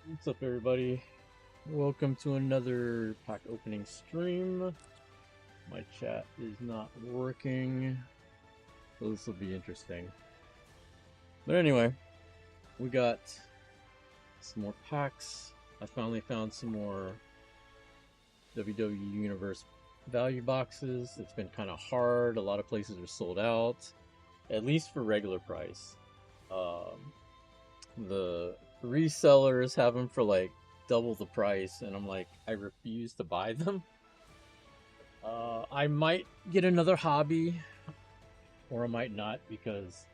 What's up, everybody? Welcome to another pack opening stream. My chat is not working, so this will be interesting. But anyway, we got some more packs. I finally found some more WWE Universe value boxes. It's been kind of hard. A lot of places are sold out, at least for regular price. The resellers have them for like double the price, and I'm like, I refuse to buy them. I might get another hobby, or I might not, because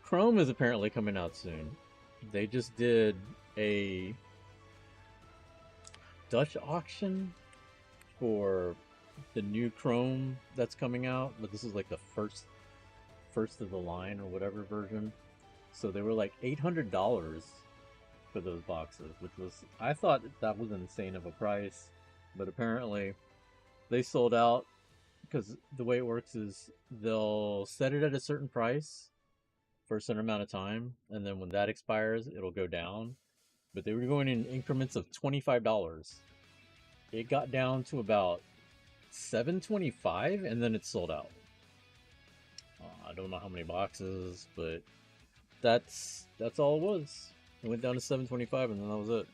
Chrome is apparently coming out soon. They just did a Dutch auction for the new Chrome that's coming out, but this is like the first of the line or whatever version. So they were like $800 for those boxes, which was, I thought that was insane of a price, but apparently they sold out because the way it works is they'll set it at a certain price for a certain amount of time, and then when that expires, it'll go down. But they were going in increments of $25. It got down to about $7.25, and then it sold out. I don't know how many boxes, but that's all it was. It went down to $7.25, and then that was it.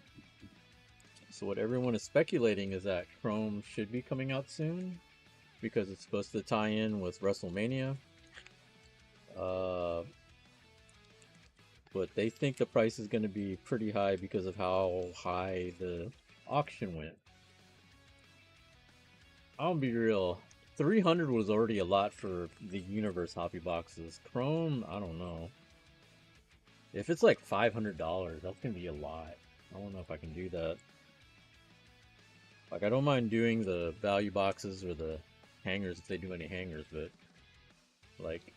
So what everyone is speculating is that Chrome should be coming out soon because it's supposed to tie in with WrestleMania. But they think the price is going to be pretty high because of how high the auction went. I'll be real. 300 was already a lot for the Universe hobby boxes. Chrome, I don't know. If it's like $500, that's going to be a lot. I don't know if I can do that. Like, I don't mind doing the value boxes or the hangers if they do any hangers, but like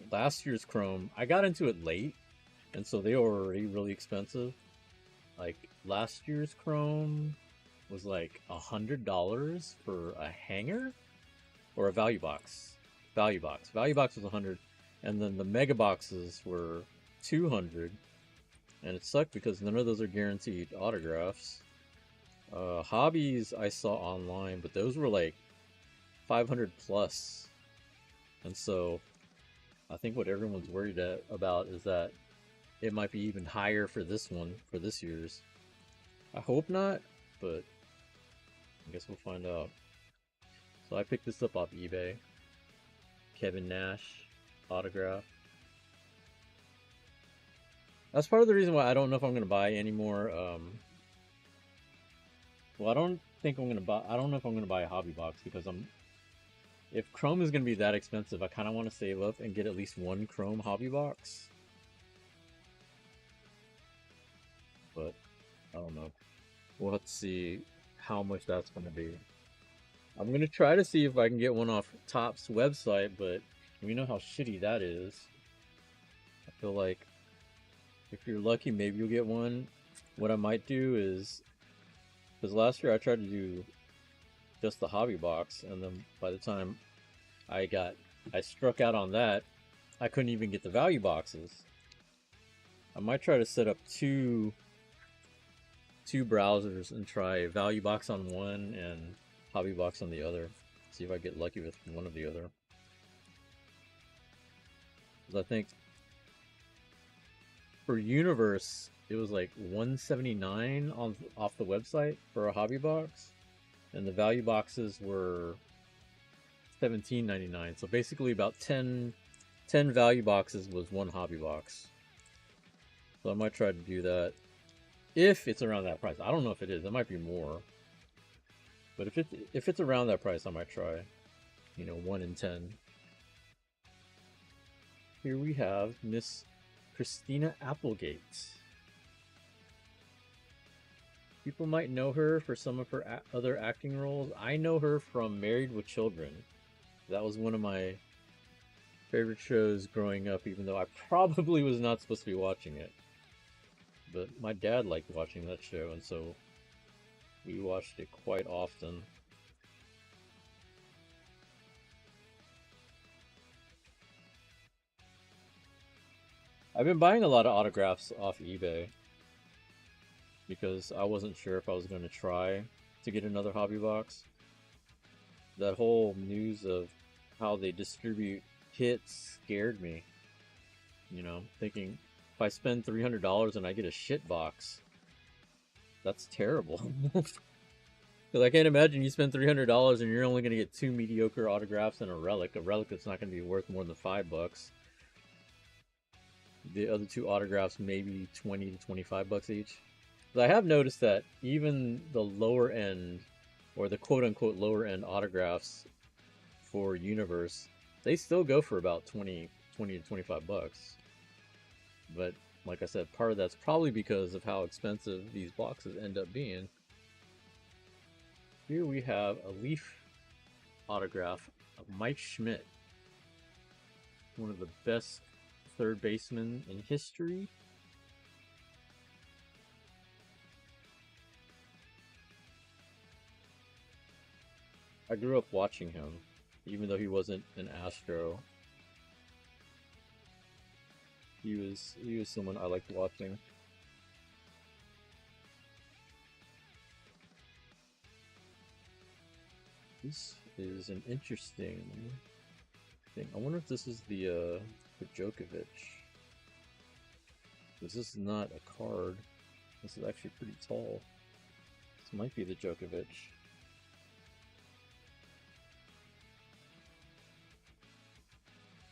last year's Chrome, I got into it late, and so they were already really expensive. Like last year's Chrome was like $100 for a hanger or a value box. Value box was 100, and then the mega boxes were 200, and it sucked because none of those are guaranteed autographs. Hobbies I saw online, but those were like 500 plus, and so I think what everyone's worried about is that it might be even higher for this one, for this year's. I hope not, but I guess we'll find out. So I picked this up off eBay. Kevin Nash autograph. That's part of the reason why I don't know if I'm going to buy any more. Well, I don't think I'm going to buy. I don't know if I'm going to buy a hobby box because if Chrome is going to be that expensive, I kind of want to save up and get at least one Chrome hobby box. But I don't know. We'll have to see how much that's going to be. I'm going to try to see if I can get one off Topps website, but we know how shitty that is. I feel like if you're lucky, maybe you'll get one. What I might do is, because last year I tried to do just the hobby box, and then by the time I struck out on that, I couldn't even get the value boxes. I might try to set up two browsers and try value box on one and hobby box on the other. See if I get lucky with one or the other. Because I think for Universe, it was like $179 off the website for a hobby box, and the value boxes were $17.99. So basically, about 10 value boxes was one hobby box. So I might try to do that if it's around that price. I don't know if it is. It might be more, but if it's around that price, I might try. 1 in 10. Here we have Miss Christina Applegate. People might know her for some of her other acting roles. I know her from Married with Children. That was one of my favorite shows growing up, even though I probably was not supposed to be watching it. But my dad liked watching that show, and so we watched it quite often. I've been buying a lot of autographs off eBay. because I wasn't sure if I was going to try to get another hobby box. That whole news of how they distribute hits scared me. You know, thinking if I spend $300 and I get a shit box, that's terrible. Because I can't imagine you spend $300 and you're only going to get 2 mediocre autographs and a relic. A relic that's not going to be worth more than $5. The other 2 autographs maybe 20 to $25 each. But I have noticed that even the lower end, or the quote-unquote lower end autographs for Universe, they still go for about 20 to $25. But like I said, part of that's probably because of how expensive these boxes end up being. Here we have a Leaf autograph of Mike Schmidt, one of the best third basemen in history. I grew up watching him, even though he wasn't an Astro. He was someone I liked watching. This is an interesting thing. I wonder if this is the Djokovic. This is not a card. This is actually pretty tall. This might be the Djokovic.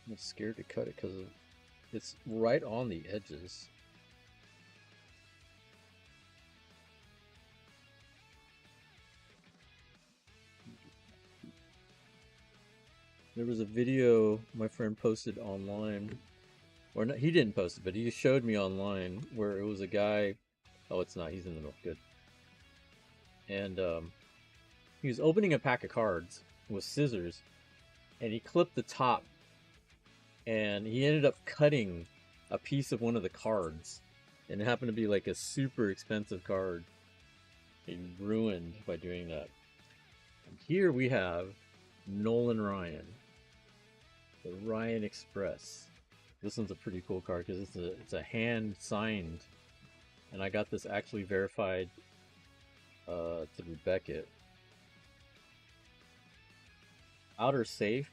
I'm scared to cut it because it's right on the edges. There was a video my friend posted online, or not, he didn't post it, but he showed me online where it was a guy. Oh, it's not. He's in the middle. Good. And he was opening a pack of cards with scissors, and he clipped the top, and he ended up cutting a piece of one of the cards, and it happened to be like a super expensive card. He ruined by doing that. And here we have Nolan Ryan, the Ryan Express. This one's a pretty cool card because it's a hand signed, and I got this actually verified through Beckett. Outer Safe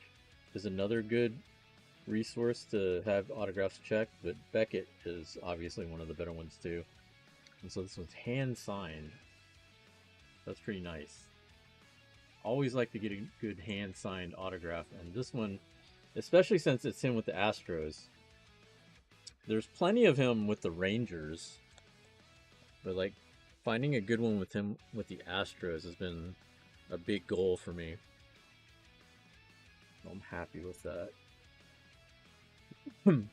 is another good resource to have autographs checked, but Beckett is obviously one of the better ones too. And so this one's hand signed. That's pretty nice. Always like to get a good hand signed autograph, and this one, especially since it's him with the Astros. There's plenty of him with the Rangers, but like finding a good one with him with the Astros has been a big goal for me. I'm happy with that. In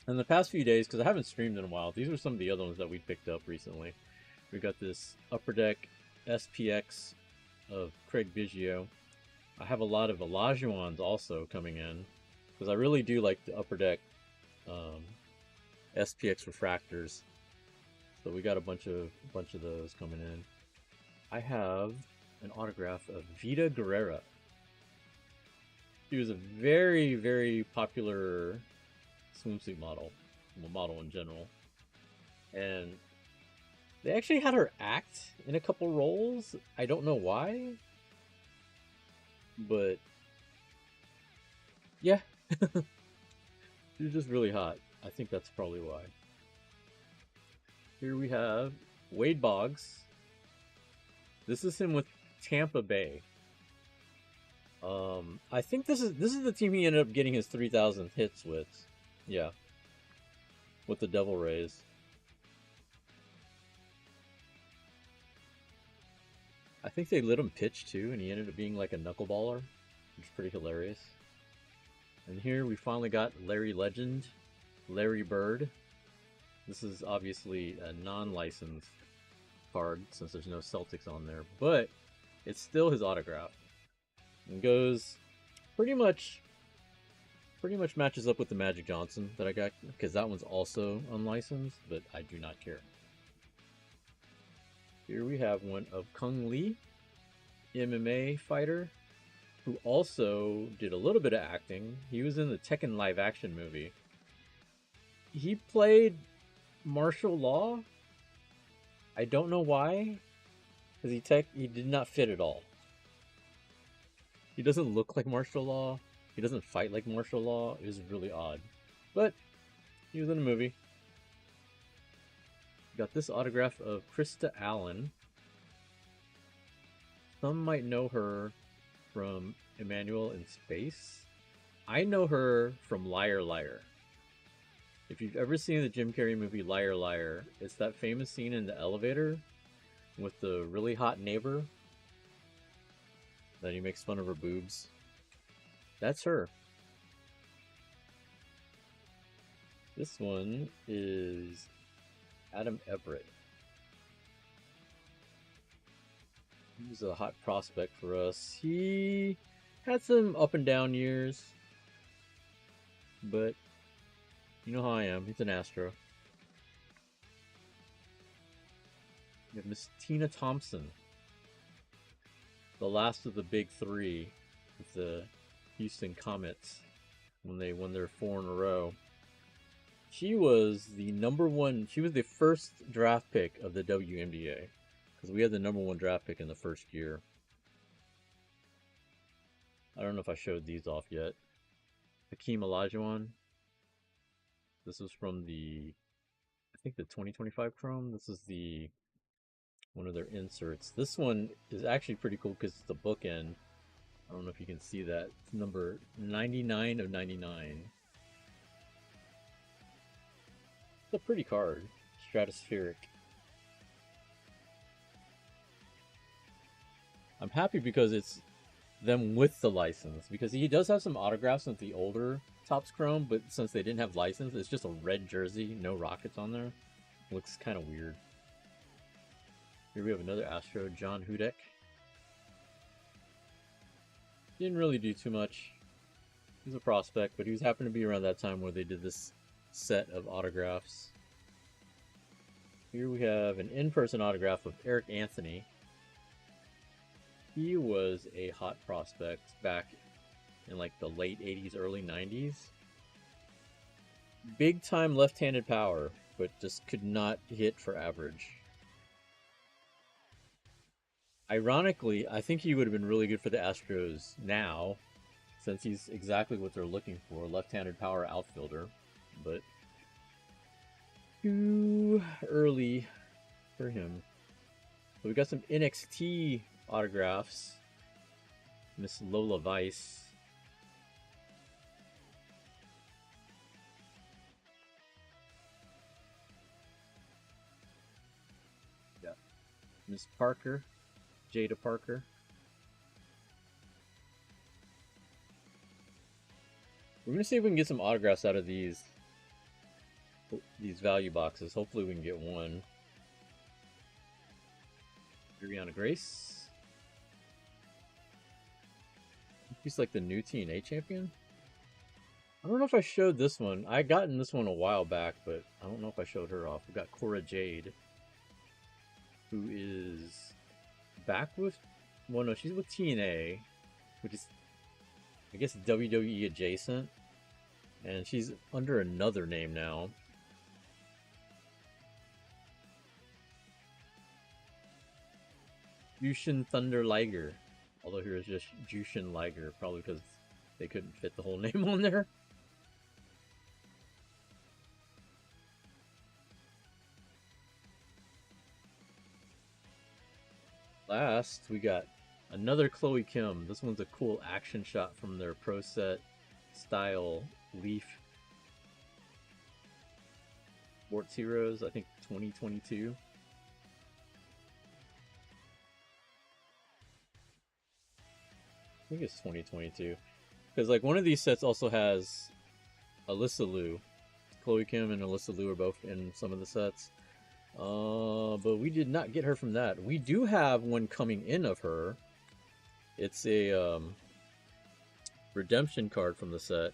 the past few days, because I haven't streamed in a while, these are some of the other ones that we picked up recently. We got this Upper Deck SPX of Craig Biggio. I have a lot of Olajuwons also coming in, because I really do like the Upper Deck SPX refractors. So we got a bunch of those coming in. I have an autograph of Vita Guerrera. She was a very, very popular swimsuit model, well, model in general. And they actually had her act in a couple roles. I don't know why, but yeah, she was just really hot. I think that's probably why. Here we have Wade Boggs. This is him with Tampa Bay. I think this is the team he ended up getting his 3,000th hits with. Yeah. With the Devil Rays. I think they let him pitch too, and he ended up being like a knuckleballer, which is pretty hilarious. And here we finally got Larry Legend, Larry Bird. This is obviously a non-licensed card since there's no Celtics on there, but it's still his autograph. And goes pretty much matches up with the Magic Johnson that I got, because that one's also unlicensed, but I do not care. Here we have one of Kung Lee, MMA fighter, who also did a little bit of acting. He was in the Tekken live action movie. He played martial law. I don't know why, because he did not fit at all. He doesn't look like martial law. He doesn't fight like martial law. It was really odd. But he was in a movie. Got this autograph of Krista Allen. Some might know her from Emmanuel in Space. I know her from Liar Liar. If you've ever seen the Jim Carrey movie Liar Liar, it's that famous scene in the elevator with the really hot neighbor. Then he makes fun of her boobs. That's her. This one is Adam Everett. He was a hot prospect for us. He had some up and down years, but you know how I am. He's an Astro. We have Miss Tina Thompson, the last of the big three with the Houston Comets when they won their 4 in a row. She was the #1. She was the first draft pick of the WNBA because we had the #1 draft pick in the first year. I don't know if I showed these off yet. Hakeem Olajuwon. This was from I think the 2025 Chrome. This is one of their inserts. This one is actually pretty cool because it's a bookend. I don't know if you can see that. It's number 99 of 99. It's a pretty card. Stratospheric. I'm happy because it's them with the license, because he does have some autographs with the older Topps Chrome, but since they didn't have license, it's just a red jersey, no Rockets on there. Looks kind of weird. Here we have another Astro, John Hudek. Didn't really do too much. He's a prospect, but he was happened to be around that time where they did this set of autographs. Here we have an in-person autograph of Eric Anthony. He was a hot prospect back in like the late 80s, early 90s. Big time left-handed power, but just could not hit for average. Ironically, I think he would have been really good for the Astros now, since he's exactly what they're looking for, left-handed power outfielder, but too early for him. So we got some NXT autographs. Miss Lola Weiss. Yeah. Miss Parker. Jada Parker. We're gonna see if we can get some autographs out of these value boxes. Hopefully we can get one. Ariana Grace. He's like the new TNA champion. I don't know if I showed this one. I gotten this one a while back, but I don't know if I showed her off. We got Cora Jade, who is back with, well, no, she's with TNA, which is, I guess, WWE adjacent, and she's under another name now. Jushin Thunder Liger, although here is just Jushin Liger, probably because they couldn't fit the whole name on there. Last, we got another Chloe Kim. This one's a cool action shot from their Pro Set style Leaf Sports Heroes, I think 2022. I think it's 2022. Because like one of these sets also has Alyssa Liu. Chloe Kim and Alyssa Liu are both in some of the sets. But we did not get her from that. We do have one coming in of her. It's a redemption card from the set.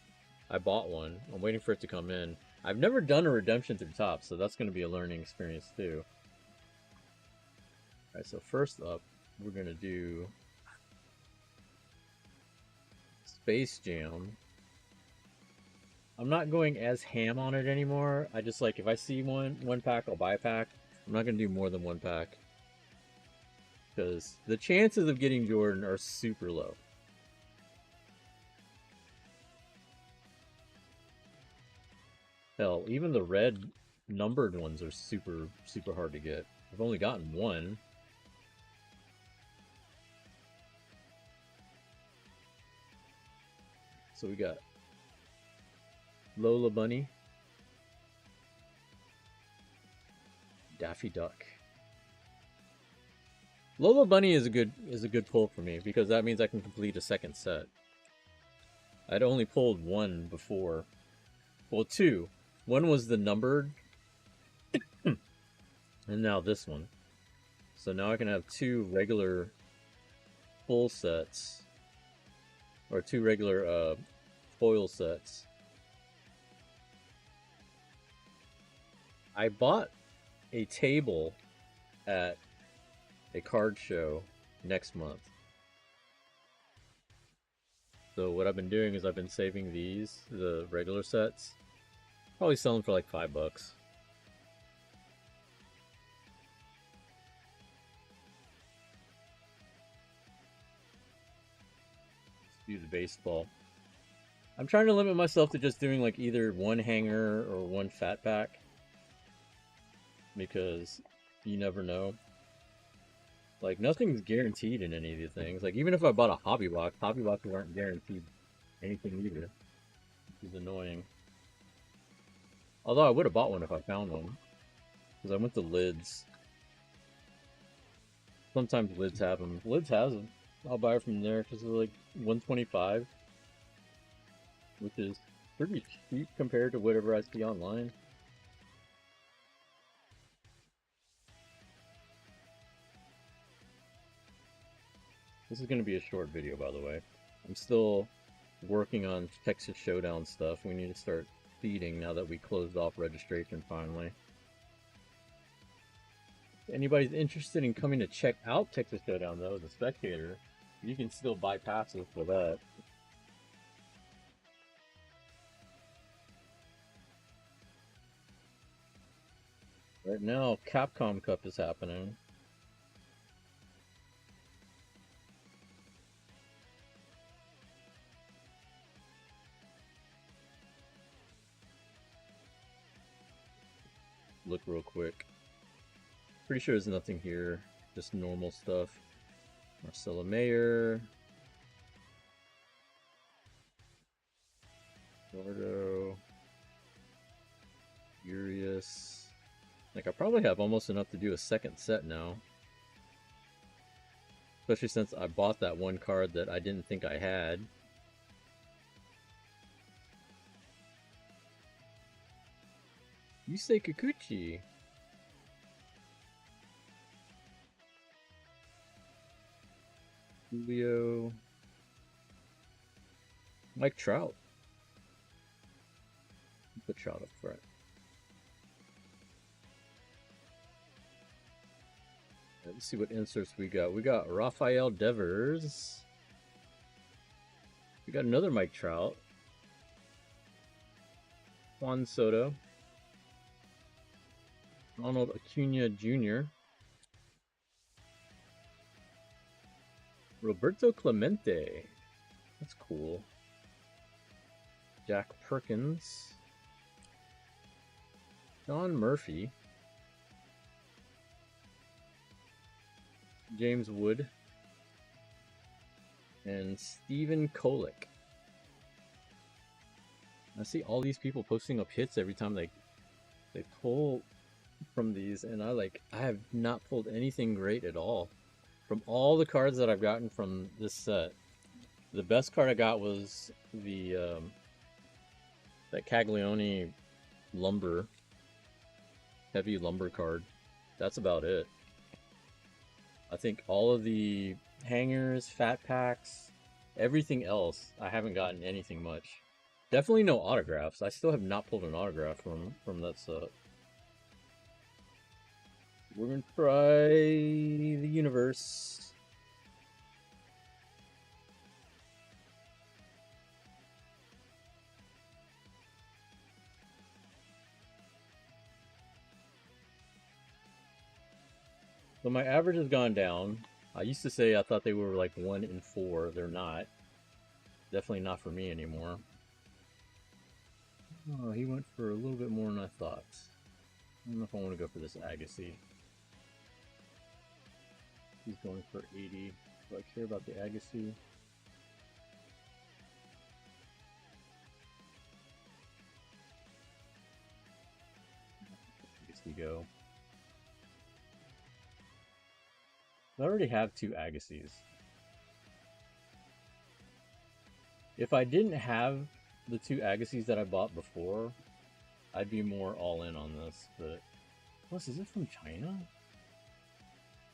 I bought one. I'm waiting for it to come in. I've never done a redemption through Topps, so that's going to be a learning experience too. Alright, so first up, we're going to do Space Jam. I'm not going as ham on it anymore. I just like, if I see one pack, I'll buy a pack. I'm not going to do more than one pack. Because the chances of getting Jordan are super low. Hell, even the red numbered ones are super, super hard to get. I've only gotten one. So we got Lola Bunny, Daffy Duck. Lola Bunny is a good pull for me because that means I can complete a second set. I'd only pulled one before. Well, two. One was the numbered, and now this one. So now I can have two regular full sets, or two regular foil sets. I bought a table at a card show next month. So what I've been doing is I've been saving these, the regular sets. Probably sell them for like $5. Let's do the baseball. I'm trying to limit myself to just doing like either one hanger or one fat pack. Because you never know. Like, nothing's guaranteed in any of these things. Like, even if I bought a hobby boxes aren't guaranteed anything either. Which is annoying. Although I would have bought one if I found one. Because I went to Lids. Sometimes Lids have them. If Lids has them, I'll buy it from there because they're like $125. Which is pretty cheap compared to whatever I see online. This is going to be a short video, by the way. I'm still working on Texas Showdown stuff. We need to start feeding now that we closed off registration finally. If anybody's interested in coming to check out Texas Showdown, though, as a spectator, you can still buy passes for that. Right now, Capcom Cup is happening. Look real quick. Pretty sure there's nothing here, just normal stuff. Marcella Mayer, Gordo, Furious. Like, I probably have almost enough to do a second set now. Especially since I bought that one card that I didn't think I had. Yusei Kikuchi. Julio. Mike Trout. Put Trout up front. Let's see what inserts we got. We got Rafael Devers. We got another Mike Trout. Juan Soto. Ronald Acuna Jr. Roberto Clemente. That's cool. Jack Perkins. John Murphy. James Wood. And Stephen Kolick. I see all these people posting up hits every time they pull from these, and I have not pulled anything great at all. From all the cards that I've gotten from this set, the best card I got was the that Caglione lumber, heavy lumber card. That's about it. I think all of the hangers, fat packs, everything else, I haven't gotten anything much. Definitely no autographs. I still have not pulled an autograph from that set. We're gonna try the universe. So my average has gone down. I used to say I thought they were like 1 in 4. They're not. Definitely not for me anymore. Oh, he went for a little bit more than I thought. I don't know if I want to go for this Agassi. He's going for 80. Do I care about the Agassi? Agassi go. I already have 2 Agassis. If I didn't have the 2 Agassis that I bought before, I'd be more all in on this, but... Plus, is it from China?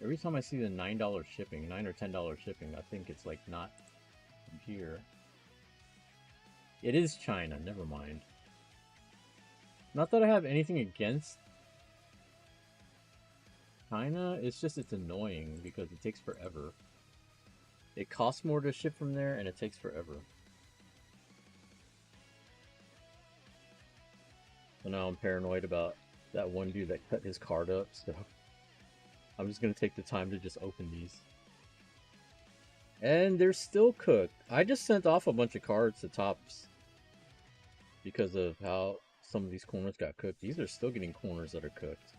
Every time I see the $9 shipping, $9 or $10 shipping, I think it's like not from here. It is China, never mind. Not that I have anything against China, it's just it's annoying because it takes forever. It costs more to ship from there and it takes forever. So now I'm paranoid about that one dude that cut his card up, so I'm just gonna take the time to just open these. And they're still cooked. I just sent off a bunch of cards to Topps because of how some of these corners got cooked. These are still getting corners that are cooked.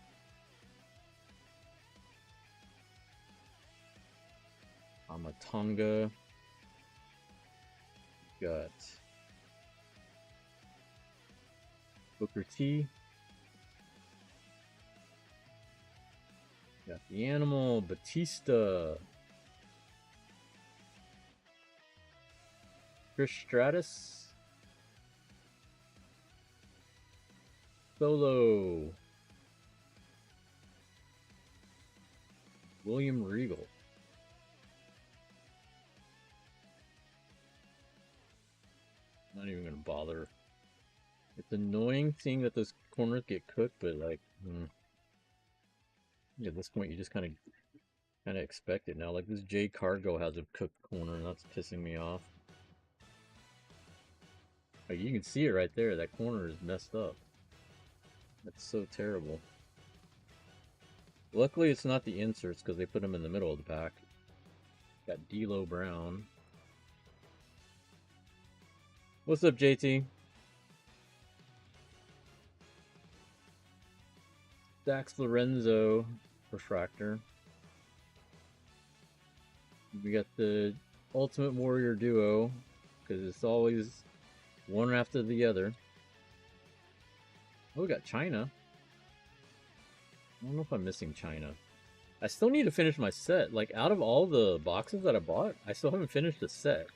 Amatonga. Got Booker T. Got the Animal, Batista. Chris Stratus. Solo. William Regal. Not even gonna bother. It's annoying seeing that those corners get cooked, but like, at this point, you just kind of expect it now. Like this J Cargo has a cooked corner, and that's pissing me off. Like you can see it right there. That corner is messed up. That's so terrible. Luckily, it's not the inserts because they put them in the middle of the pack. Got D'Lo Brown. What's up, JT? Dax Lorenzo refractor. We got the Ultimate Warrior duo because it's always one after the other. Oh, we got China. I don't know if I'm missing China. I still need to finish my set. Like, out of all the boxes that I bought, I still haven't finished the set.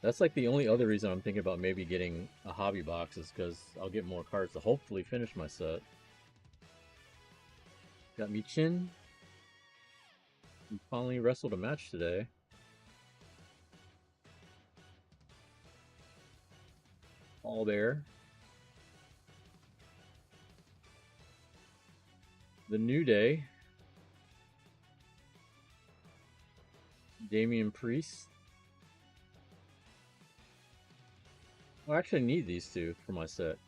That's like the only other reason I'm thinking about maybe getting a hobby box is because I'll get more cards to hopefully finish my set. Got Michin. He finally wrestled a match today. All Bear. The New Day. Damian Priest. Oh, I actually need these two for my set.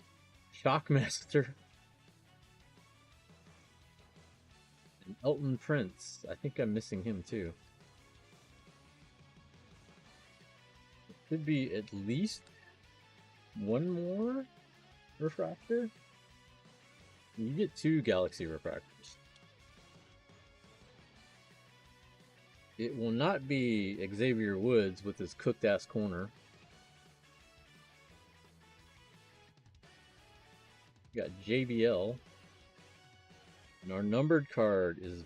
Shockmaster. And Elton Prince. I think I'm missing him too. It could be at least one more refractor. You get 2 Galaxy refractors. It will not be Xavier Woods with his cooked ass corner. We got JBL. And our numbered card is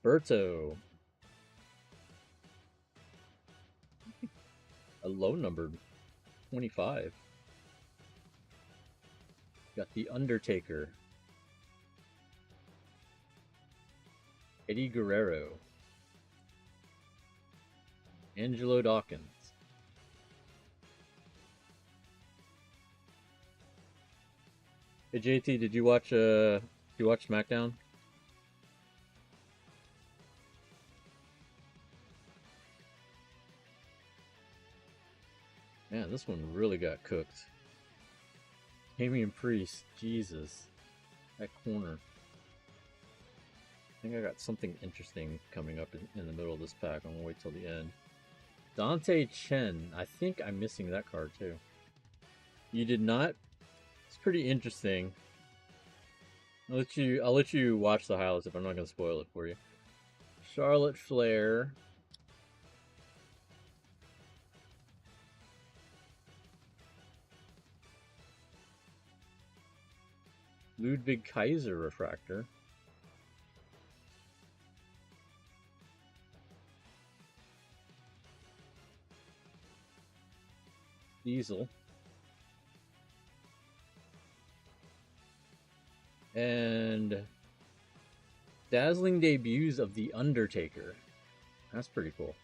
Berto. A low numbered 25. Got the Undertaker. Eddie Guerrero. Angelo Dawkins. Hey JT, did you watch SmackDown? Man, this one really got cooked. Damian Priest, Jesus. That corner. think I got something interesting coming up in the middle of this pack. I'm gonna wait till the end. Dante Chen. I think I'm missing that card too. You did not? It's pretty interesting. I'll let you watch the highlights if I'm not gonna spoil it for you. Charlotte Flair. Ludwig Kaiser Refractor. Diesel. And dazzling debuts of The Undertaker. That's pretty cool.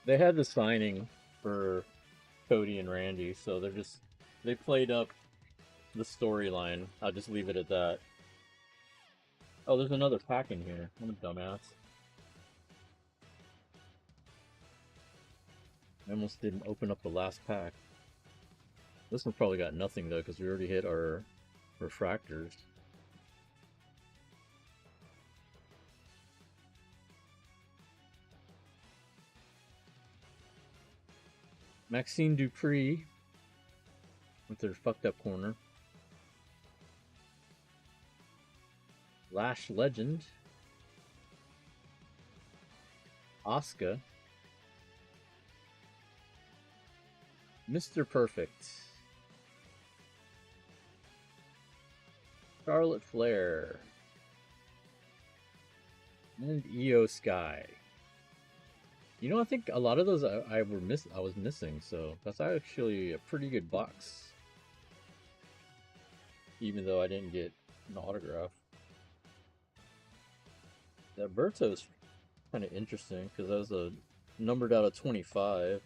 They had the signing for Cody and Randy, so they played up the storyline. I'll just leave it at that. Oh, there's another pack in here. I'm a dumbass. I almost didn't open up the last pack. This one probably got nothing though, because we already hit our refractors. Maxine Dupree with their fucked up corner. Lash Legend. Asuka. Mr. Perfect. Charlotte Flair. And Io Sky. You know, I think a lot of those I was missing, so that's actually a pretty good box. Even though I didn't get an autograph. That Berto's kind of interesting because that was a numbered out of 25.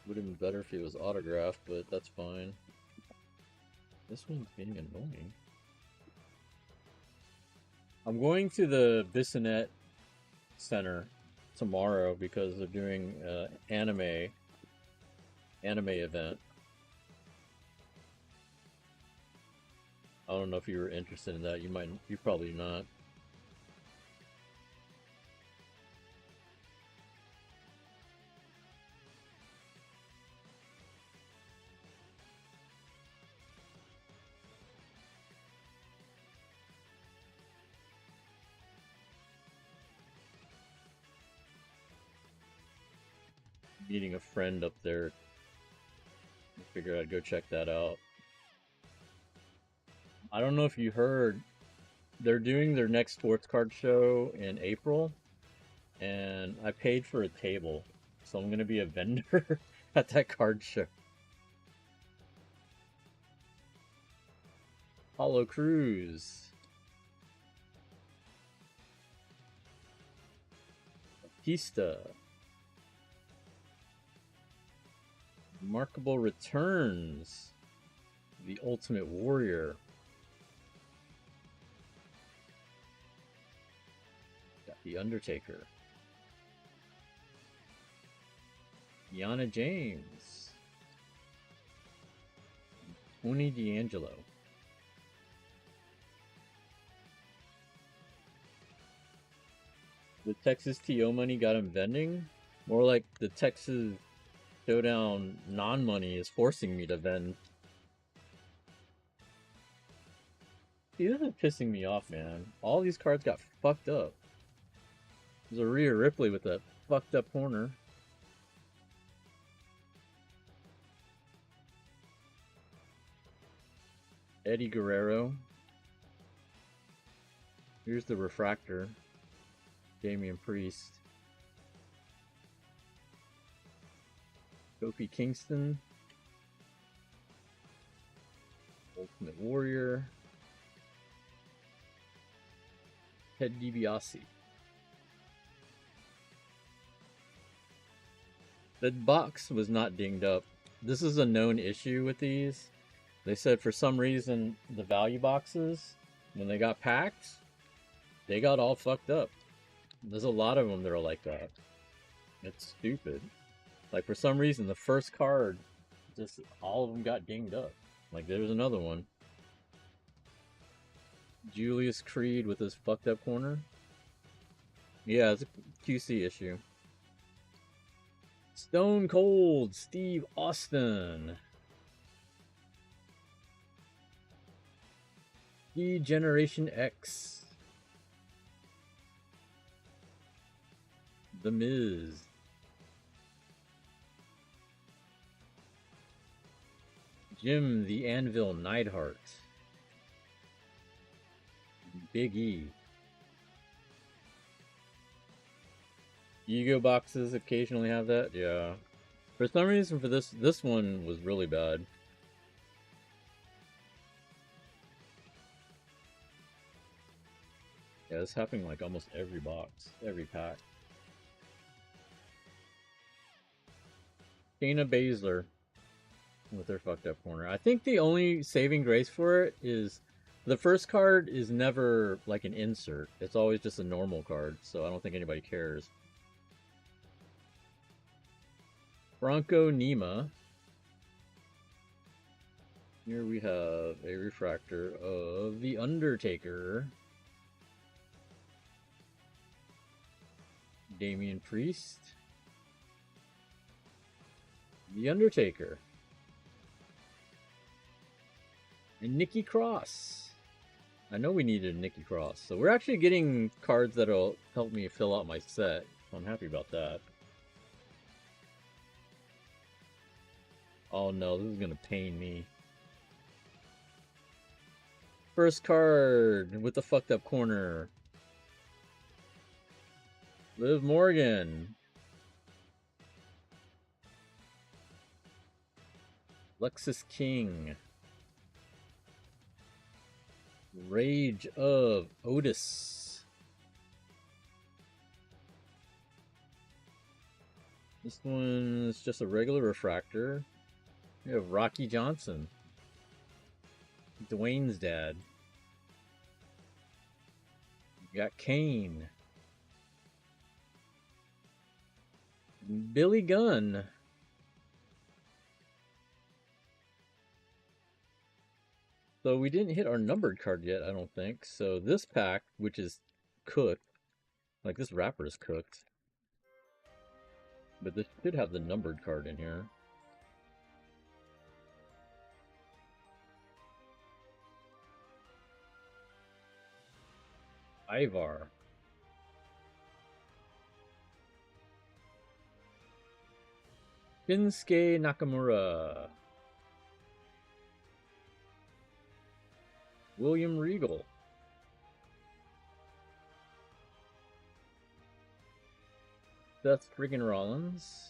Would have been better if it was autographed, but that's fine. This one's getting annoying. I'm going to the Bissonnet Center tomorrow because they're doing anime event. I don't know if you were interested in that. You're probably not. Meeting a friend up there. I figured I'd go check that out. I don't know if you heard, they're doing their next sports card show in April, and I paid for a table, so I'm gonna be a vendor at that card show. Apollo Crews. Batista. Remarkable Returns. The Ultimate Warrior. Got The Undertaker. Yana James. Tony D'Angelo. The Texas TO money got him vending? More like the Texas Showdown non-money is forcing me to vend. See, this is pissing me off, man. All these cards got fucked up. There's a Rhea Ripley with a fucked up corner. Eddie Guerrero. Here's the refractor. Damian Priest. Kofi Kingston. Ultimate Warrior. Ted DiBiase. The box was not dinged up. This is a known issue with these. They said for some reason the value boxes, when they got packed, they got all fucked up. There's a lot of them that are like that. It's stupid. Like, for some reason, the first card, just all of them got dinged up. Like, there's another one. Julius Creed with his fucked up corner. Yeah, it's a QC issue. Stone Cold Steve Austin. Generation X. The Miz. Jim the Anvil Neidhart. Big E. Yu-Gi-Oh boxes occasionally have that, yeah. For some reason, for this one was really bad. Yeah, it's happening like almost every box, every pack. Shayna Baszler with her fucked up corner. I think the only saving grace for it is the first card is never like an insert. It's always just a normal card, so I don't think anybody cares. Bronco Nima. Here we have a refractor of The Undertaker. Damian Priest. The Undertaker. And Nikki Cross. I know we needed Nikki Cross. So we're actually getting cards that'll help me fill out my set. So I'm happy about that. Oh no, this is gonna pain me. First card with the fucked up corner. Liv Morgan. Lexus King. Rage of Otis. This one is just a regular refractor. We have Rocky Johnson. Dwayne's dad. We got Kane. Billy Gunn. So we didn't hit our numbered card yet, I don't think. So this pack, which is cooked, like this wrapper is cooked. But this should have the numbered card in here. Ivar. Shinsuke Nakamura. William Regal. Seth friggin' Rollins.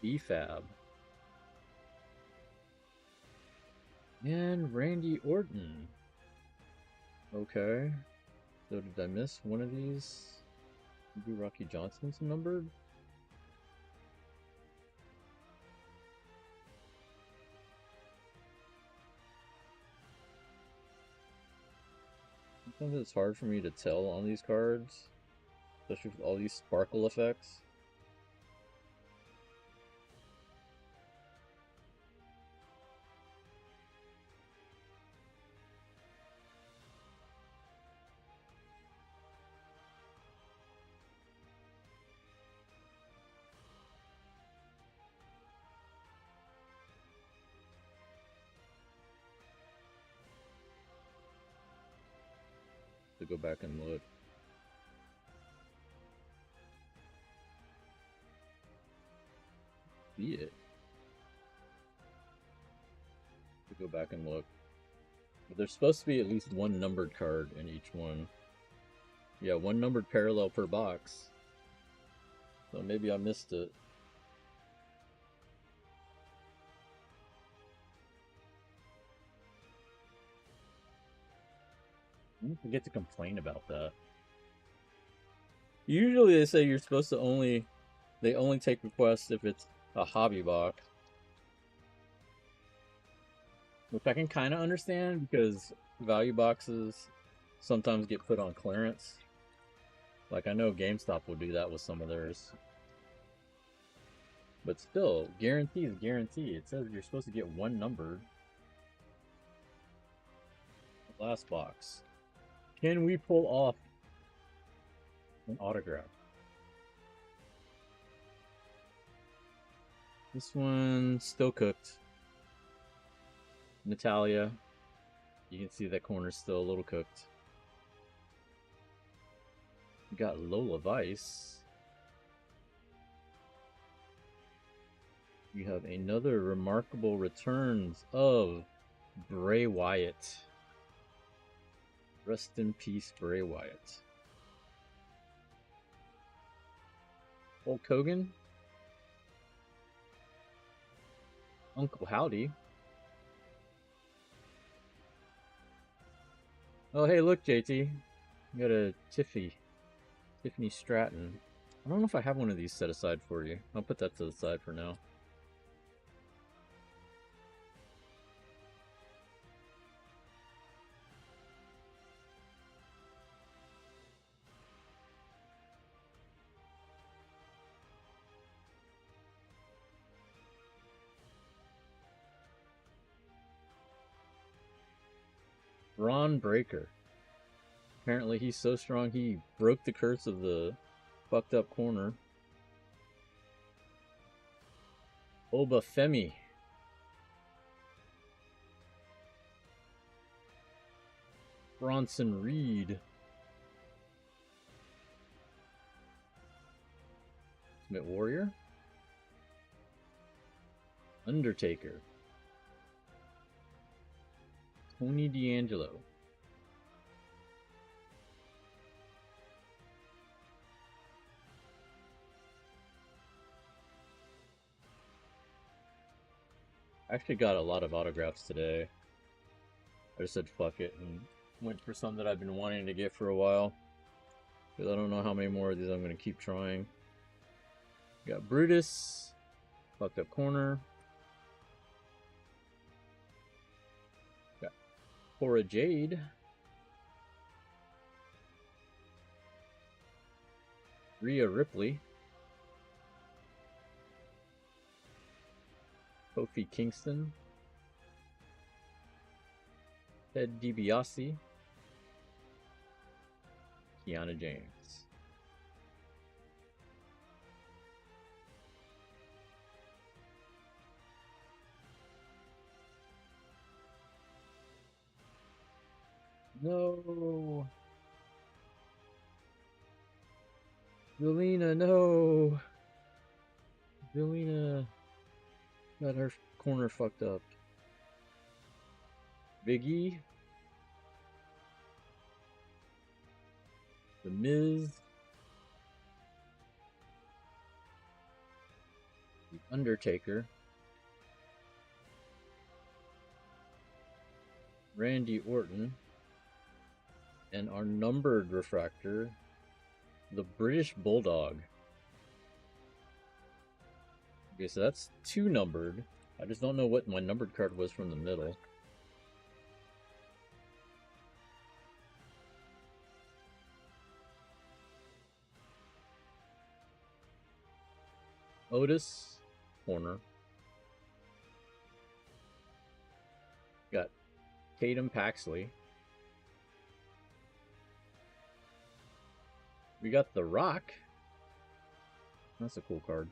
B-Fab. And Randy Orton. Okay. So did I miss one of these? Maybe Rocky Johnson's numbered? Sometimes it's hard for me to tell on these cards, especially with all these sparkle effects. To go back and look. See it. To go back and look. But there's supposed to be at least one numbered card in each one. Yeah, one numbered parallel per box. So maybe I missed it. Don't forget to complain about that. Usually they say you're supposed to they only take requests if it's a hobby box. which I can kind of understand because value boxes sometimes get put on clearance. Like, I know GameStop will do that with some of theirs. But still, guarantee is guarantee. It says you're supposed to get one numbered. Last box. Can we pull off an autograph? This one still cooked. Natalia. You can see that corner's still a little cooked. We got Lola Vice. We have another remarkable returns of Bray Wyatt. Rest in peace, Bray Wyatt. Hulk Hogan. Uncle Howdy. Oh, hey, look, JT. You got a Tiffany Stratton. I don't know if I have one of these set aside for you. I'll put that to the side for now. Ron Breaker. Apparently he's so strong he broke the curse of the fucked up corner. Oba Femi. Bronson Reed. Ultimate Warrior. Undertaker. Tony D'Angelo. I actually got a lot of autographs today. I just said fuck it and went for some that I've been wanting to get for a while. Because I don't know how many more of these I'm going to keep trying. Got Brutus. Fucked up corner. Got Cora Jade. Rhea Ripley. Kofi Kingston. Ted DiBiase. Kiana James. No. Zelina, no. Zelina got her corner fucked up. Big E. The Miz. The Undertaker. Randy Orton. And our numbered refractor, the British Bulldog. Okay, so that's 2 numbered. I just don't know what my numbered card was from the middle. Otis, corner. Got Tatum Paxley. We got The Rock. That's a cool card.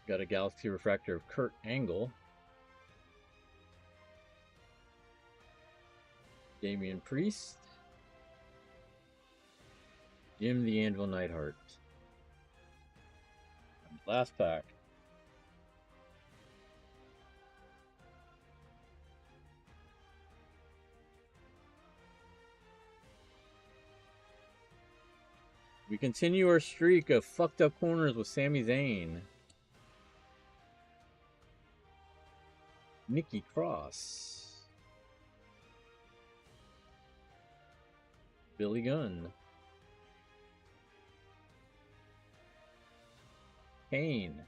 Got a Galaxy Refractor of Kurt Angle. Damian Priest. Jim the Anvil Neidhart. Last pack. We continue our streak of fucked up corners with Sami Zayn. Nikki Cross. Billy Gunn. Kane.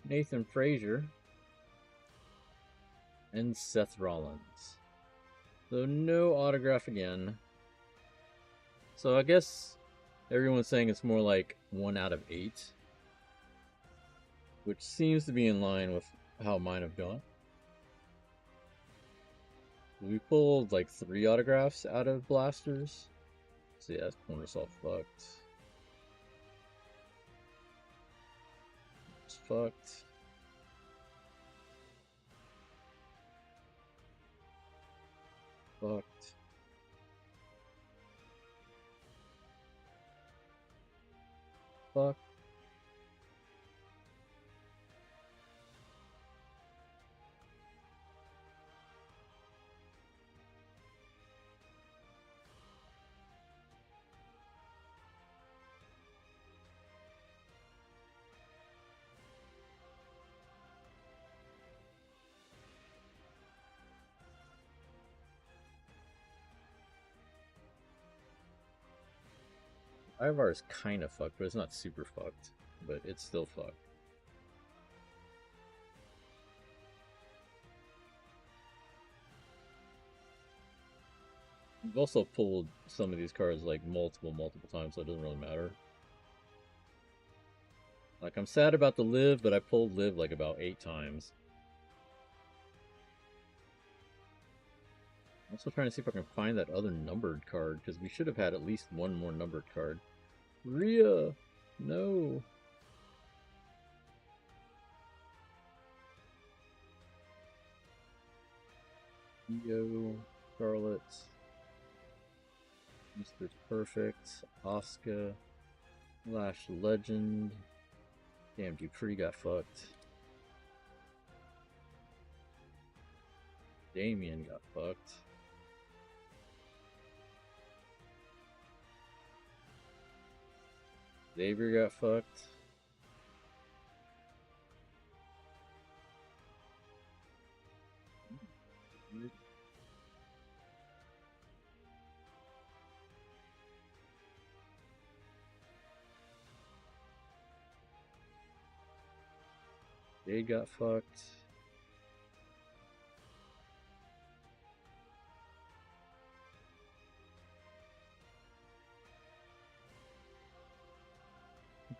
Nathan Frazier, and Seth Rollins. So no autograph again. So I guess everyone's saying it's more like 1 out of 8, which seems to be in line with how mine have gone. We pulled like 3 autographs out of blasters. So yeah, this corner's all fucked. It's fucked. Fucked. Fucked. Ivar's kind of fucked, but it's not super fucked. But it's still fucked. We've also pulled some of these cards like multiple times, so it doesn't really matter. Like, I'm sad about the Liv, but I pulled Liv like about 8 times. I'm also trying to see if I can find that other numbered card, because we should have had at least one more numbered card. Rhea! No! Io, Charlotte, Mr. Perfect, Asuka, Lash Legend. Damn, Dupree got fucked. Damien got fucked. Xavier got fucked. Jade got fucked.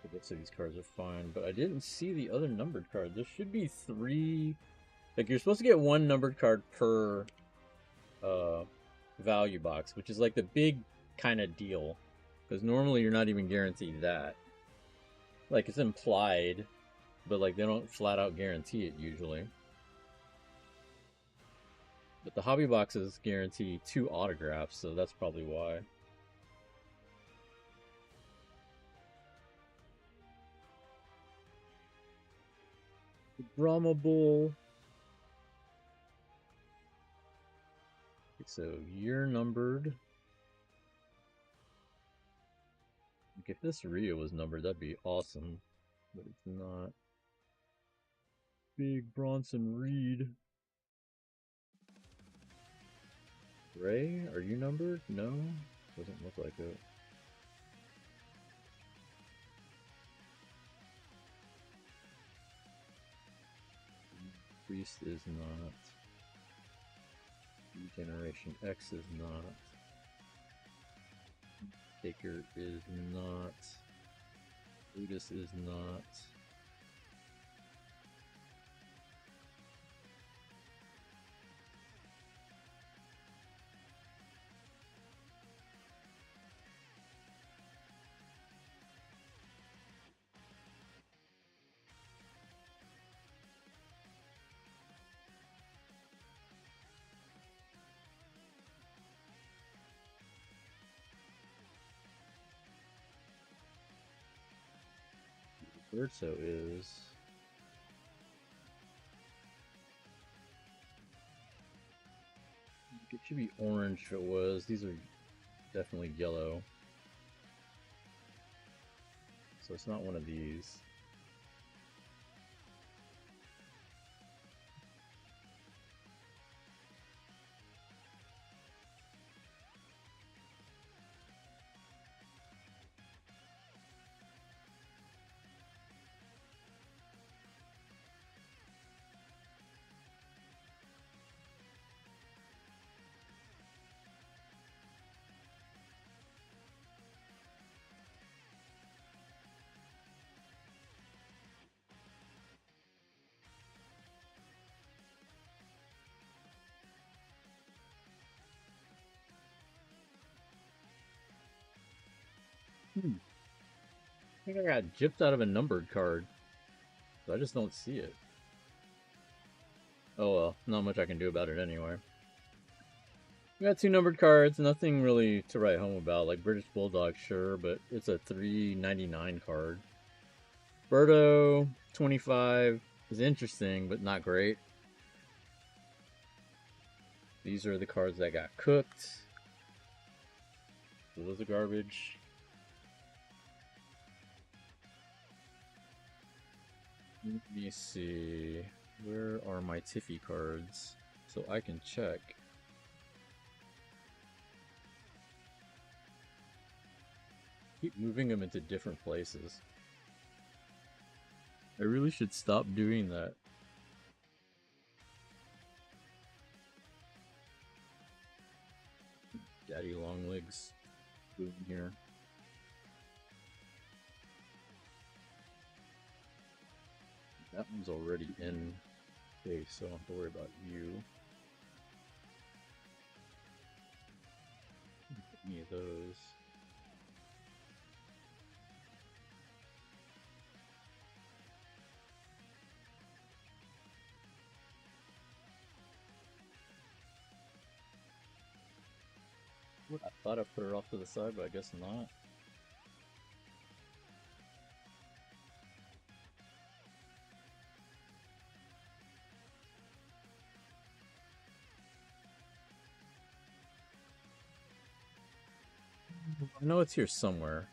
The rest of these cards are fine, but I didn't see the other numbered card. There should be 3. Like, you're supposed to get 1 numbered card per value box, which is like the big kind of deal, because normally you're not even guaranteed that. Like, it's implied, but like they don't flat out guarantee it usually. But the hobby boxes guarantee 2 autographs, so that's probably why. Brahma Bull. So you're numbered. If this Rhea was numbered, that'd be awesome. But it's not. Big Bronson Reed. Ray, are you numbered? No? Doesn't look like it. Priest is not. Generation X is not. Taker is not. Brutus is not. Verso is. It should be orange if it was. These are definitely yellow. So it's not one of these. I think I got gypped out of a numbered card. So I just don't see it. Oh well, not much I can do about it anyway. We got 2 numbered cards, nothing really to write home about. Like British Bulldog, sure, but it's a $3.99 card. Birdo, 25, is interesting, but not great. These are the cards that got cooked. So those are garbage. Let me see. Where are my Tiffy cards? So I can check. Keep moving them into different places. I really should stop doing that. Daddy Longlegs moving here. That one's already in base, so I don't have to worry about you. Any of those. I thought I put her off to the side, but I guess not. I know it's here somewhere.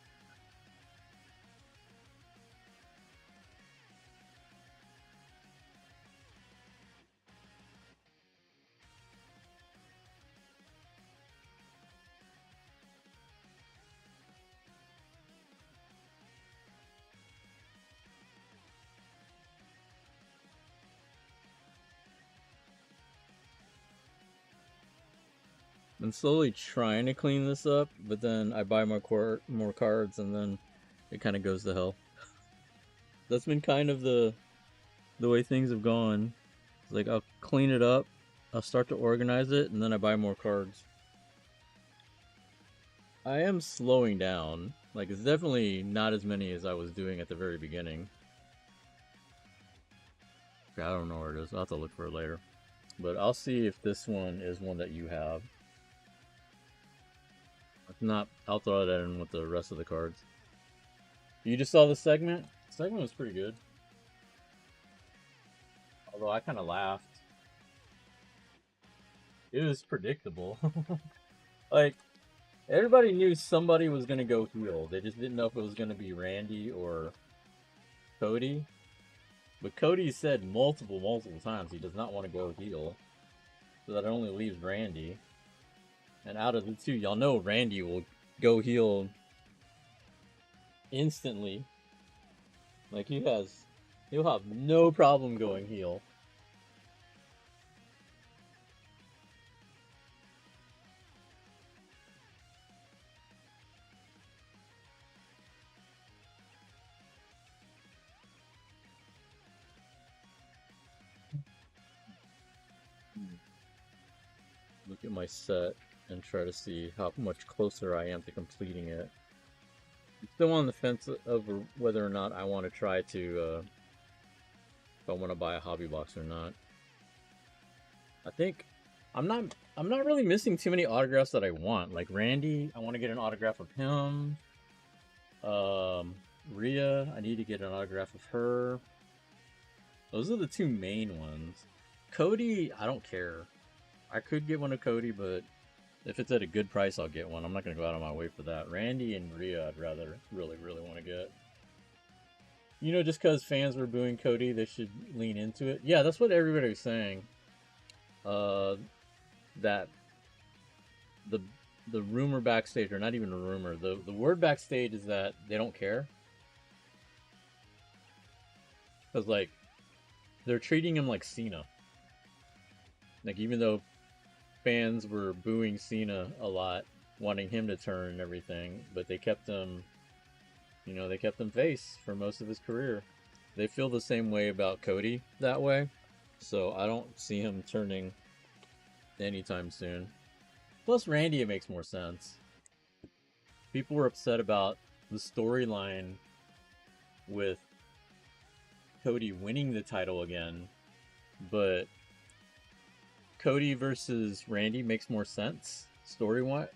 I'm slowly trying to clean this up, but then I buy more cards, and then it kind of goes to hell. That's been kind of the way things have gone. It's like I'll clean it up, I'll start to organize it, and then I buy more cards. I am slowing down. Like, it's definitely not as many as I was doing at the very beginning. Okay, I don't know where it is. I'll have to look for it later. But I'll see if this one is one that you have. If not, I'll throw that in with the rest of the cards. You just saw the segment? The segment was pretty good. Although I kind of laughed. It was predictable. Like, everybody knew somebody was going to go heel. They just didn't know if it was going to be Randy or Cody. But Cody said multiple times he does not want to go heel. So that only leaves Randy. And out of the two, y'all know Randy will go heel instantly. Like, he'll have no problem going heel. Look at my set and try to see how much closer I am to completing it. I'm still on the fence over whether or not I want to try to, if I want to buy a hobby box or not. I think I'm not really missing too many autographs that I want. Like Randy, I want to get an autograph of him. Rhea, I need to get an autograph of her. Those are the two main ones. Cody, I don't care. I could get one of Cody, but if it's at a good price, I'll get one. I'm not going to go out of my way for that. Randy and Rhea, I'd rather really want to get. You know, just because fans were booing Cody, they should lean into it. Yeah, that's what everybody was saying. That the rumor backstage, or not even a rumor, the word backstage is that they don't care. Because, like, they're treating him like Cena. Like, even though fans were booing Cena a lot, wanting him to turn and everything, but they kept him, you know, they kept him face for most of his career. They feel the same way about Cody that way, so I don't see him turning anytime soon. Plus Randy, it makes more sense. People were upset about the storyline with Cody winning the title again, but Cody versus Randy makes more sense story-wise.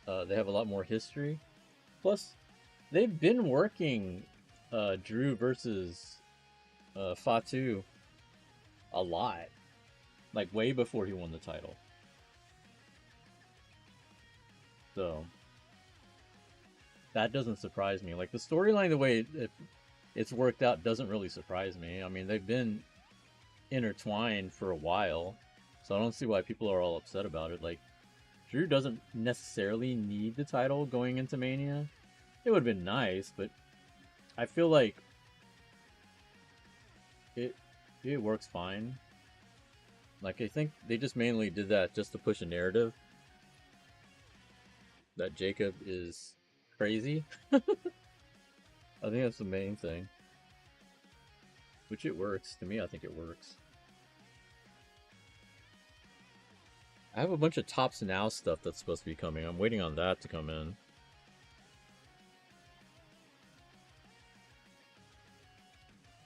They have a lot more history. Plus, they've been working Drew versus Fatu a lot, like way before he won the title. So that doesn't surprise me. Like the storyline, the way it's worked out doesn't really surprise me. I mean, they've been intertwined for a while, so I don't see why people are all upset about it. Like, Drew doesn't necessarily need the title going into Mania. It would have been nice, but I feel like it works fine. Like, I think they just mainly did that just to push a narrative that Jacob is crazy. I think that's the main thing. Which it works. To me, I think it works. I have a bunch of Tops Now stuff that's supposed to be coming. I'm waiting on that to come in.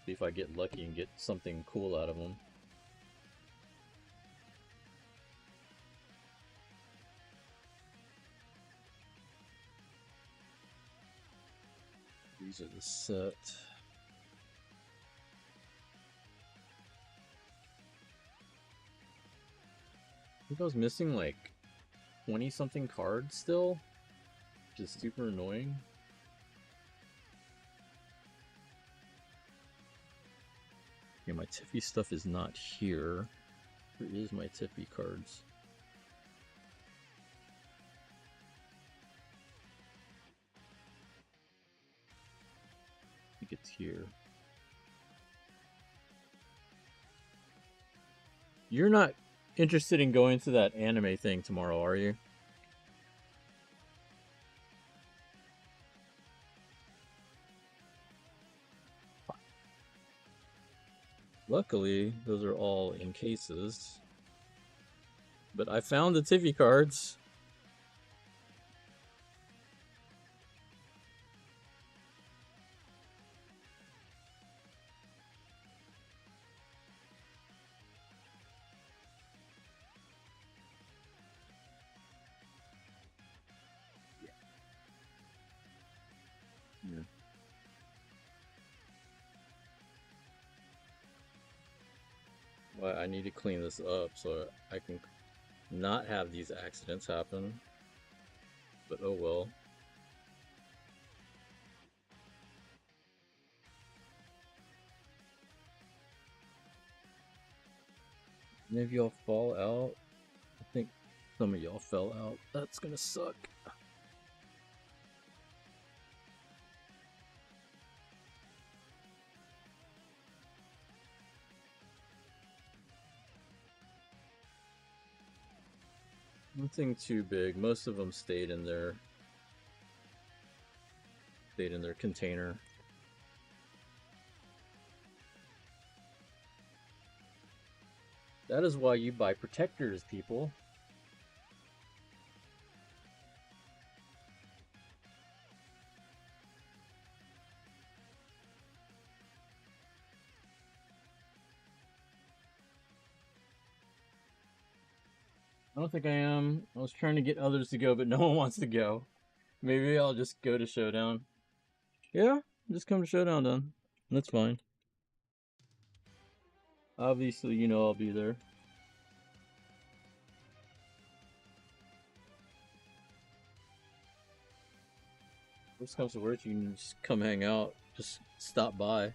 See if I get lucky and get something cool out of them. These are the set. I think I was missing like 20 something cards still, which is super annoying. Yeah, my Tiffy stuff is not here. Where is my Tiffy cards? I think it's here. You're not interested in going to that anime thing tomorrow, are you? Luckily, those are all in cases. But I found the Tiffy cards. Yeah. Well, I need to clean this up so I can not have these accidents happen. But oh well. Any of y'all fall out? I think some of y'all fell out. That's gonna suck. Nothing too big. Most of them stayed in their container. That is why you buy protectors, people. I don't think I am. I was trying to get others to go, but no one wants to go. Maybe I'll just go to Showdown. Yeah, just come to Showdown then. That's fine. Obviously, you know I'll be there. Worst comes to worst, you can just come hang out. Just stop by.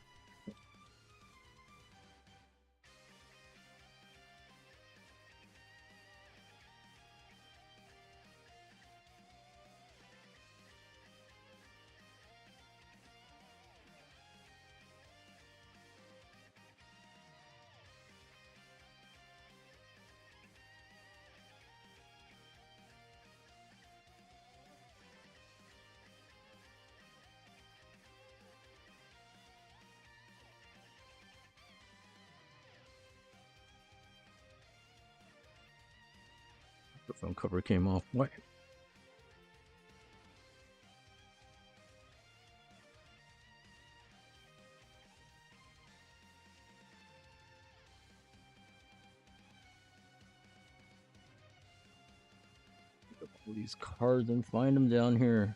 The phone cover came off. What? all these cards and find them down here.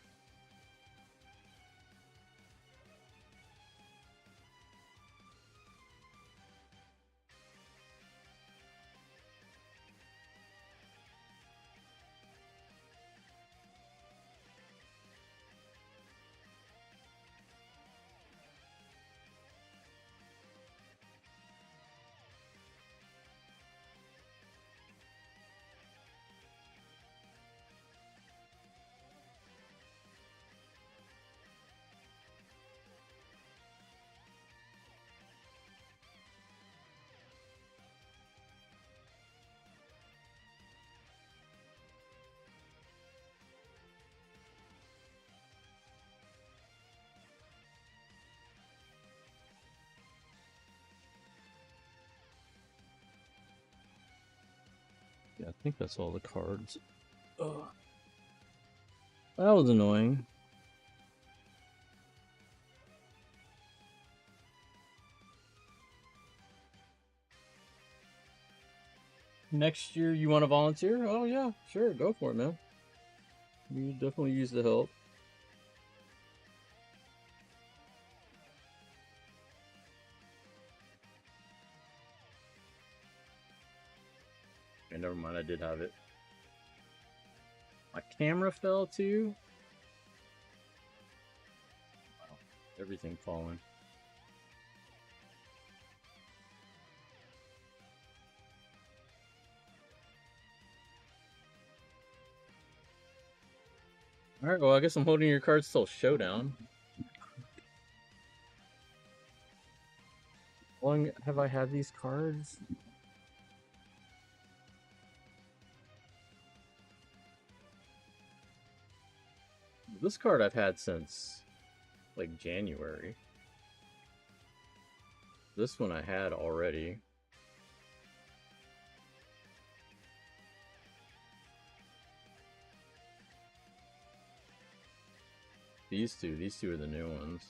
Yeah, I think that's all the cards. Ugh. That was annoying. Next year, you want to volunteer? Oh, yeah, sure, go for it, man. You definitely use the help. Okay, never mind, I did have it. My camera fell too. Wow, everything falling. Alright, well, I guess I'm holding your cards till Showdown. How long have I had these cards? This card I've had since, like, January. This one I had already. These two are the new ones.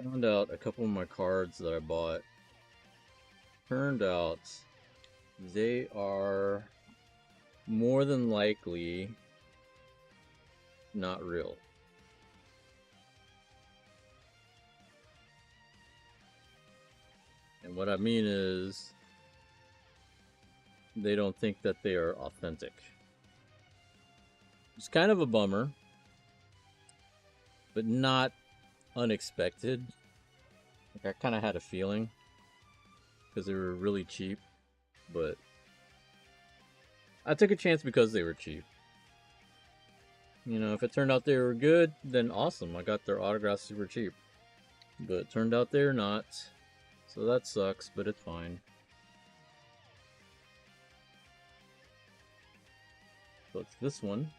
Found out a couple of my cards that I bought. Turned out they are more than likely not real. And what I mean is, they don't think that they are authentic. It's kind of a bummer, but not unexpected. Like, I kind of had a feeling because they were really cheap, but I took a chance because they were cheap. You know, if it turned out they were good, then awesome. I got their autographs super cheap. But it turned out they're not. So that sucks, but it's fine. So it's this one.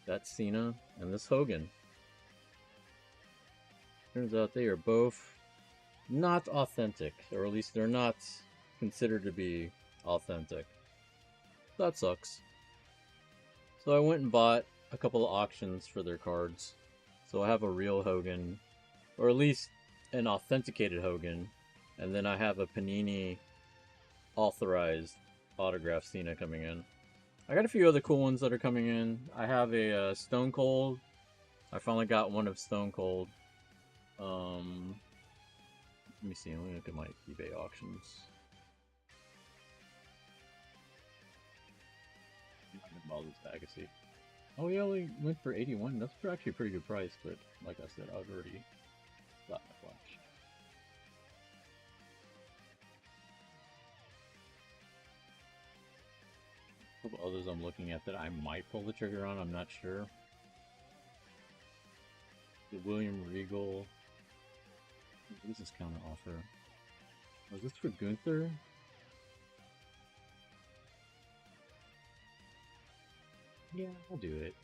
That's Cena and this Hogan. Turns out they are both not authentic, or at least they're not considered to be authentic. That sucks. So I went and bought a couple of auctions for their cards. So I have a real Hogan, or at least an authenticated Hogan, and then I have a Panini authorized autograph Cena coming in. I got a few other cool ones that are coming in. I have a Stone Cold. I finally got one of Stone Cold. Let me see. Let me look at my eBay auctions. I can buy this Agassi. Oh, he only went for 81. That's actually a pretty good price, but like I said, I've already got my flash. A couple others I'm looking at that I might pull the trigger on. I'm not sure. The William Regal. What is this counter offer? Was this for Gunther? Yeah, I'll do it.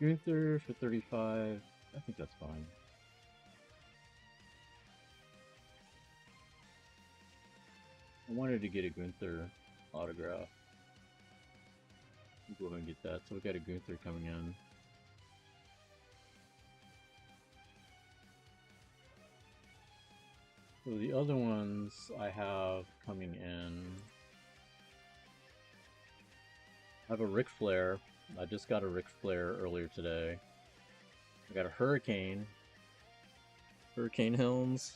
Gunther for 35. I think that's fine. I wanted to get a Gunther autograph. Go ahead and get that. So we got a Gunther coming in. So the other ones I have coming in. I have a Ric Flair. I just got a Ric Flair earlier today. I got a Hurricane. Hurricane Helms.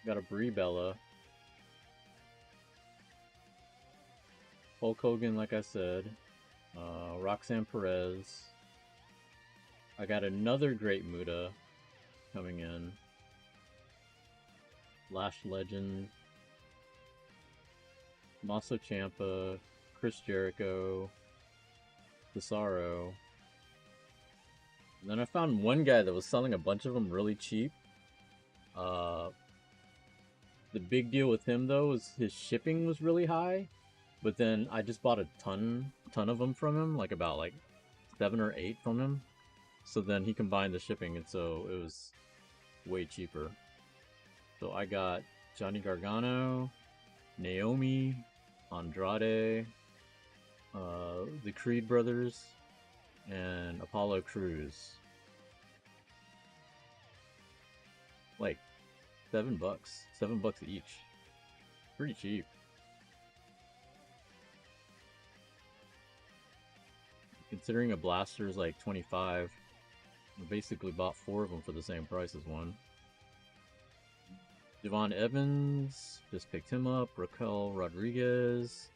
Got a Brie Bella. Hulk Hogan, like I said. Roxanne Perez. I got another Great Muta coming in. Lash Legend. Tommaso Ciampa. Chris Jericho. Cesaro. And then I found one guy that was selling a bunch of them really cheap. The big deal with him though is his shipping was really high, but then I just bought a ton of them from him, like about 7 or 8 from him. So then he combined the shipping, and so it was way cheaper. So I got Johnny Gargano, Naomi, Andrade, the Creed brothers, and Apollo Crews. Like $7. $7 each. Pretty cheap. Considering a blaster is like 25, I basically bought 4 of them for the same price as one. Javon Evans, just picked him up. Raquel Rodriguez,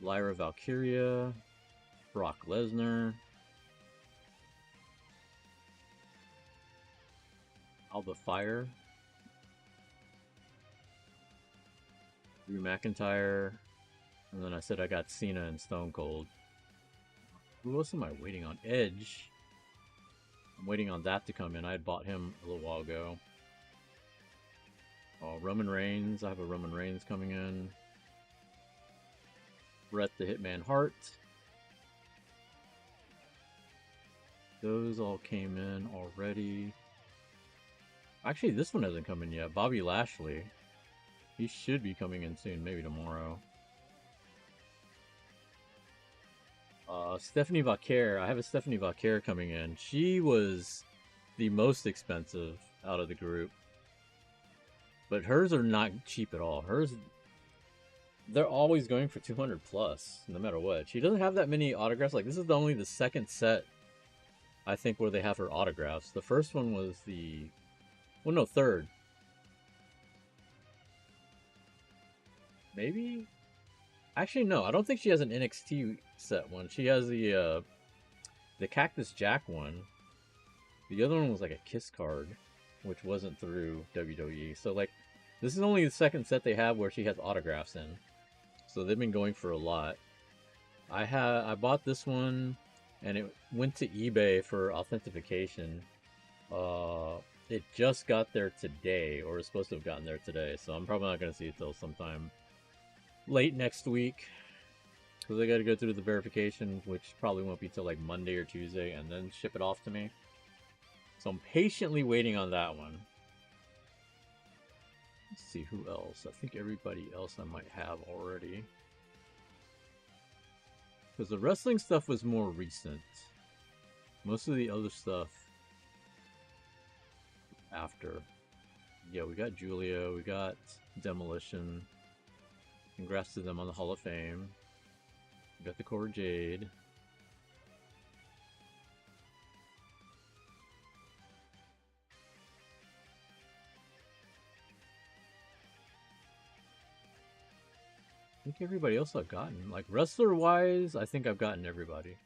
Lyra Valkyria, Brock Lesnar, Alba Fire, Drew McIntyre, and then I said I got Cena and Stone Cold. Who else am I waiting on? Edge. I'm waiting on that to come in. I had bought him a little while ago. Roman Reigns. I have a Roman Reigns coming in. Bret the Hitman Hart. Those all came in already. Actually, this one hasn't come in yet. Bobby Lashley. He should be coming in soon, maybe tomorrow. Stephanie Vaquer. I have a Stephanie Vaquer coming in. She was the most expensive out of the group. But hers are not cheap at all. Hers, they're always going for 200 plus, no matter what. She doesn't have that many autographs. Like, this is only the second set, I think, where they have her autographs. The first one was the... well, no, third. Maybe? Actually, no. I don't think she has an NXT set one. She has the Cactus Jack one. The other one was like a Kiss card, which wasn't through WWE. So, like, this is only the second set they have where she has autographs in. So they've been going for a lot. I bought this one, and it went to eBay for authentication. It just got there today, or is supposed to have gotten there today. So I'm probably not going to see it till sometime late next week, because I got to go through the verification, which probably won't be till like Monday or Tuesday, and then ship it off to me. So I'm patiently waiting on that one. Let's see who else. I think everybody else I might have already, because the wrestling stuff was more recent. Most of the other stuff after. Yeah, we got Julia, we got Demolition. Congrats to them on the Hall of Fame. We got the Cora Jade. I think everybody else I've gotten. Like, wrestler-wise, I think I've gotten everybody.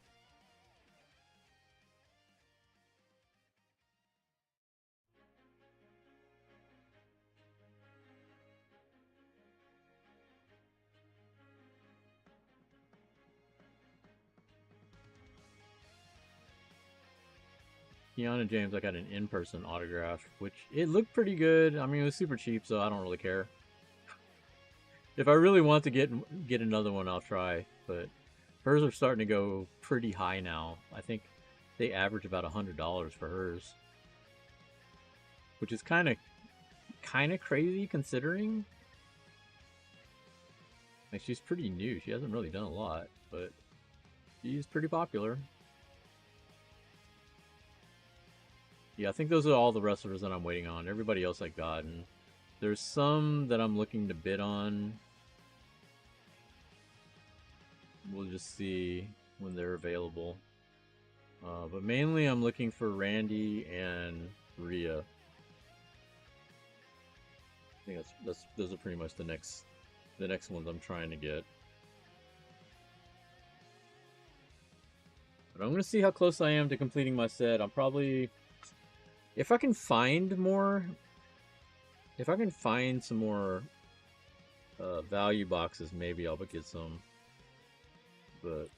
Keanu James, I got an in-person autograph, which it looked pretty good. I mean, it was super cheap, so I don't really care. If I really want to get another one, I'll try. But hers are starting to go pretty high now. I think they average about $100 for hers, which is kind of kind of crazy considering. Like, she's pretty new. She hasn't really done a lot, but she's pretty popular. Yeah, I think those are all the wrestlers that I'm waiting on. Everybody else I got, and there's some that I'm looking to bid on. We'll just see when they're available. But mainly I'm looking for Randy and Rhea. I think those are pretty much the next ones I'm trying to get. But I'm gonna see how close I am to completing my set. I'm probably, if I can find some more value boxes, maybe I'll get some. But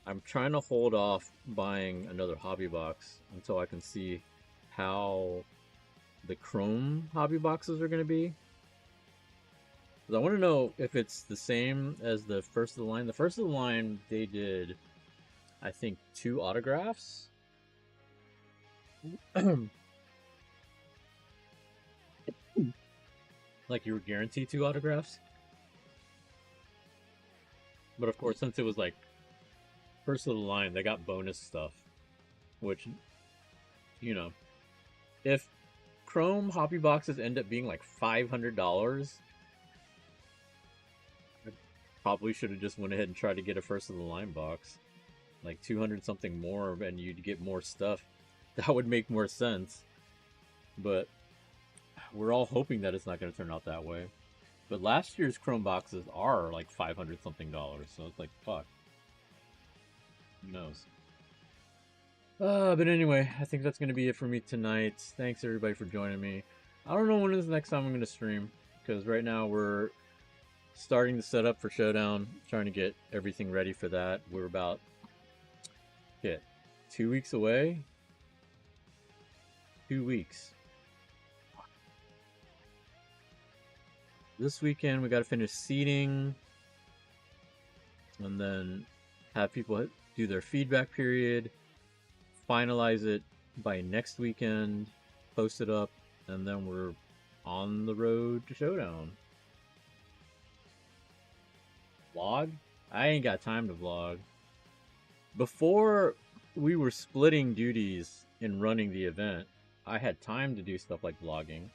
I'm trying to hold off buying another hobby box until I can see how the Chrome hobby boxes are going to be. Because I want to know if it's the same as the first of the line. The first of the line, they did, I think, 2 autographs. Like, you were guaranteed 2 autographs. But of course, since it was like first of the line, they got bonus stuff. Which, you know, if Chrome hobby boxes end up being like $500, I probably should have just went ahead and tried to get a first of the line box. Like 200 something more, and you'd get more stuff. That would make more sense. But we're all hoping that it's not going to turn out that way. But last year's Chrome boxes are like 500 something dollars, so it's like, fuck. Who knows? But anyway, I think that's going to be it for me tonight. Thanks everybody for joining me. I don't know when is the next time I'm going to stream, because right now we're starting to set up for Showdown, trying to get everything ready for that. We're about, 2 weeks away? 2 weeks. This weekend we got to finish seeding, and then have people do their feedback period, finalize it by next weekend, post it up, and then we're on the road to Showdown. Vlog? I ain't got time to vlog. Before we were splitting duties in running the event, I had time to do stuff like vlogging.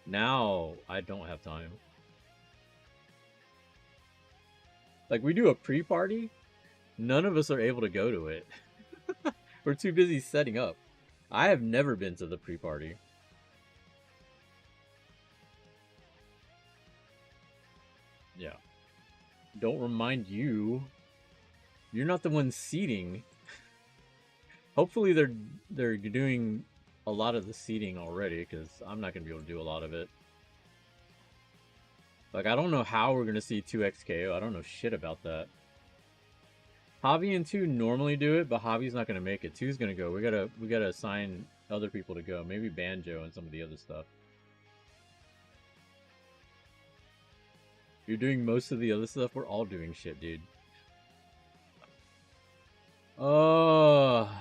Now, I don't have time. Like, we do a pre-party, none of us are able to go to it. We're too busy setting up. I have never been to the pre-party. Yeah. Don't remind you. You're not the one seating. Hopefully they're doing a lot of the seating already, because I'm not going to be able to do a lot of it. Like, I don't know how we're going to see 2XKO. I don't know shit about that. Javi and 2 normally do it, but Javi's not going to make it. 2's going to go. We gotta assign other people to go. Maybe Banjo and some of the other stuff. You're doing most of the other stuff. We're all doing shit, dude.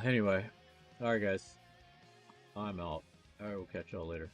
Anyway. Alright, guys. I'm out. I will catch y'all later.